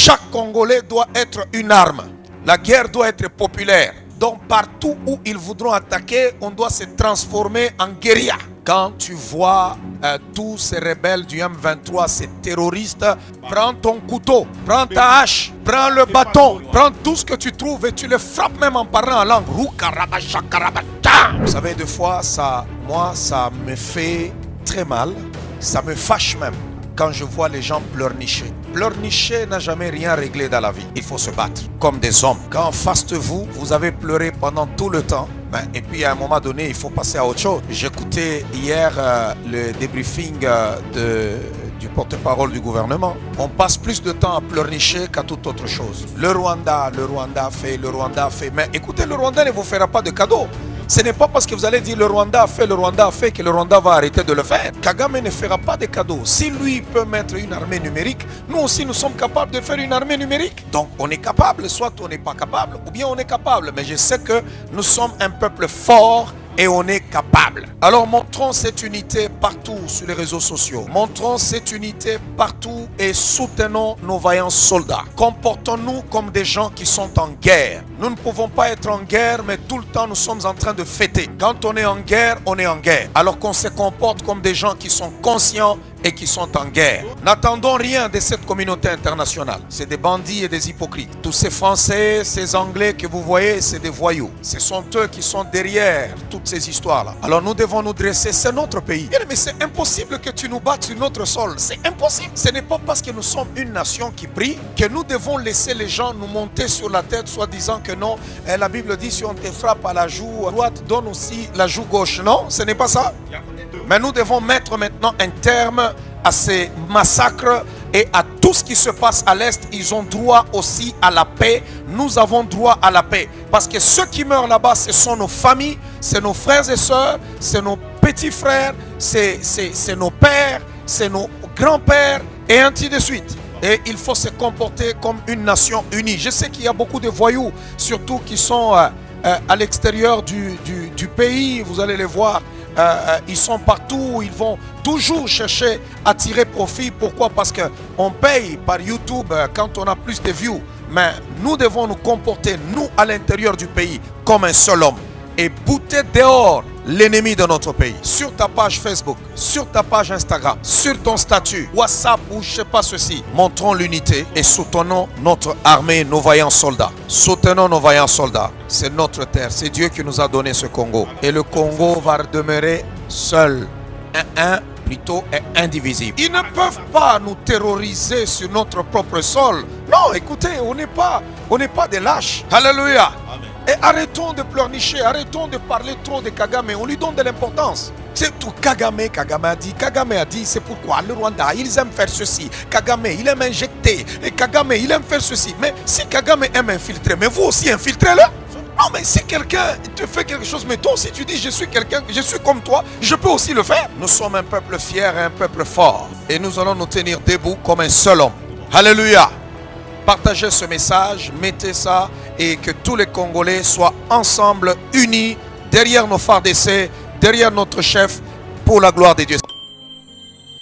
Chaque Congolais doit être une arme. La guerre doit être populaire. Donc partout où ils voudront attaquer, on doit se transformer en guérilla. Quand tu vois tous ces rebelles du M23, ces terroristes, prends ton couteau, prends ta hache, prends le bâton, prends tout ce que tu trouves et tu les frappes même en parlant en langue. Vous savez, des fois, ça me fait très mal, ça me fâche même quand je vois les gens pleurnicher. Pleurnicher n'a jamais rien réglé dans la vie. Il faut se battre comme des hommes. Quand en face de vous, vous avez pleuré pendant tout le temps, et puis à un moment donné, il faut passer à autre chose. J'écoutais hier le débriefing du porte-parole du gouvernement. On passe plus de temps à pleurnicher qu'à toute autre chose. Le Rwanda a fait. Mais écoutez, le Rwanda ne vous fera pas de cadeau. Ce n'est pas parce que vous allez dire le Rwanda a fait que le Rwanda va arrêter de le faire. Kagame ne fera pas de cadeaux. Si lui peut mettre une armée numérique, nous aussi nous sommes capables de faire une armée numérique. Donc on est capable, soit on n'est pas capable, ou bien on est capable. Mais je sais que nous sommes un peuple fort et on est capable. Alors montrons cette unité partout sur les réseaux sociaux. Montrons cette unité partout et soutenons nos vaillants soldats. Comportons-nous comme des gens qui sont en guerre. Nous ne pouvons pas être en guerre, mais tout le temps nous sommes en train de fêter. Quand on est en guerre, on est en guerre. Alors qu'on se comporte comme des gens qui sont conscients et qui sont en guerre. N'attendons rien de cette communauté internationale. C'est des bandits et des hypocrites. Tous ces Français, ces Anglais que vous voyez, c'est des voyous. Ce sont eux qui sont derrière toutes ces histoires-là. Alors nous devons nous dresser, c'est notre pays. Mais c'est impossible que tu nous battes sur notre sol. C'est impossible. Ce n'est pas parce que nous sommes une nation qui prie que nous devons laisser les gens nous monter sur la tête, soit disant que non. La Bible dit si on te frappe à la joue droite, donne aussi la joue gauche. Non, ce n'est pas ça. Mais nous devons mettre maintenant un terme à ces massacres et à tout ce qui se passe à l'Est. Ils ont droit aussi à la paix. Nous avons droit à la paix. Parce que ceux qui meurent là-bas, ce sont nos familles, c'est nos frères et sœurs, c'est nos petits frères, c'est nos pères, c'est nos grands-pères et ainsi de suite. Et il faut se comporter comme une nation unie. Je sais qu'il y a beaucoup de voyous, surtout qui sont à l'extérieur du pays. Vous allez les voir. Ils sont partout, ils vont toujours chercher à tirer profit. Pourquoi? Parce qu'on paye par YouTube quand on a plus de views. Mais nous devons nous comporter, nous à l'intérieur du pays, comme un seul homme. Et bouter dehors l'ennemi de notre pays. Sur ta page Facebook, sur ta page Instagram, sur ton statut, WhatsApp ou je ne sais pas ceci. Montrons l'unité et soutenons notre armée, nos vaillants soldats. Soutenons nos vaillants soldats. C'est notre terre, c'est Dieu qui nous a donné ce Congo. Et le Congo va demeurer seul. Plutôt est indivisible. Ils ne peuvent pas nous terroriser sur notre propre sol. Non, écoutez, on n'est pas des lâches. Alléluia. Amen. Et arrêtons de pleurnicher, arrêtons de parler trop de Kagame. On lui donne de l'importance. C'est tout. Kagame a dit, c'est pourquoi le Rwanda, ils aiment faire ceci. Kagame, il aime injecter. Et Kagame, il aime faire ceci. Mais si Kagame aime infiltrer, mais vous aussi infiltrez-le. Non, mais si quelqu'un te fait quelque chose, mais toi aussi tu dis je suis quelqu'un, je suis comme toi, je peux aussi le faire. Nous sommes un peuple fier et un peuple fort. Et nous allons nous tenir debout comme un seul homme. Alléluia. Partagez ce message, mettez ça et que tous les Congolais soient ensemble, unis, derrière nos phares d'essai, derrière notre chef, pour la gloire de Dieu.